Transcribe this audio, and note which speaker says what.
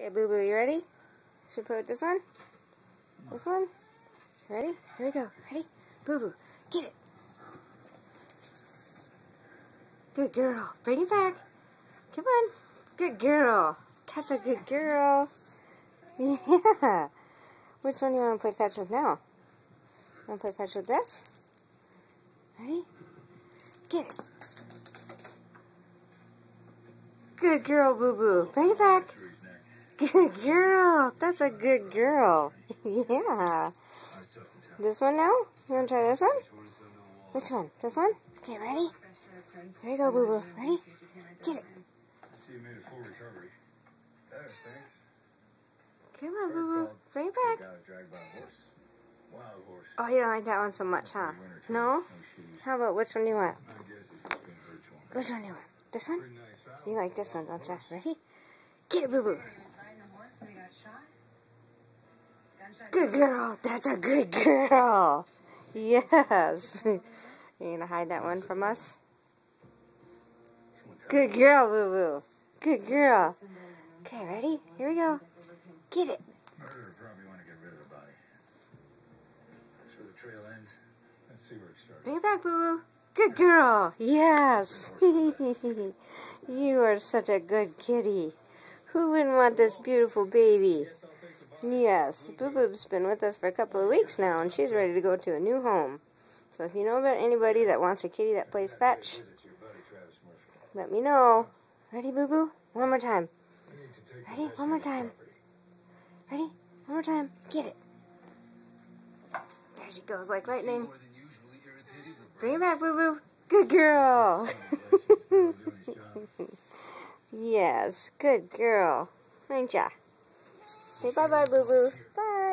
Speaker 1: Okay, Boo Boo, you ready? Should we play with this one? This one? Ready? Here we go. Ready? Boo Boo, get it. Good girl. Bring it back. Come on. Good girl. That's a good girl. Yeah. Which one do you want to play fetch with now? Want to play fetch with this? Ready? Get it. Good girl, Boo Boo. Bring it back. Good girl. That's a good girl. Yeah. This one now? You want to try this one? Which one? This one? Okay, ready? Here you go, Boo Boo. Ready? Get it. Come on, Boo Boo. Bring it back. Oh, you don't like that one so much, huh? No? How about which one do you want? Which one do you want? This one? You like this one, don't you? Ready? Get it, Boo Boo. Good girl. That's a good girl. Yes. You gonna hide that one from us? Good girl, Boo Boo. Good girl. Okay, ready? Here we go. Get it.
Speaker 2: Murderer probably want to get rid of the body. That's where the trail ends. Let's see where it starts.
Speaker 1: Bring it back, Boo Boo. Good girl. Yes. You are such a good kitty. Who wouldn't want this beautiful baby? Yes, Boo Boo's been with us for a couple of weeks now, and she's ready to go to a new home. So if you know about anybody that wants a kitty that plays fetch, let me know. Ready, Boo Boo? One more time. Ready? One more time. Ready? One more time. Get it. There she goes like lightning. Bring it back, Boo Boo. Good girl. Yes, good girl. Ain't ya? Say bye-bye, Boo Boo. Bye.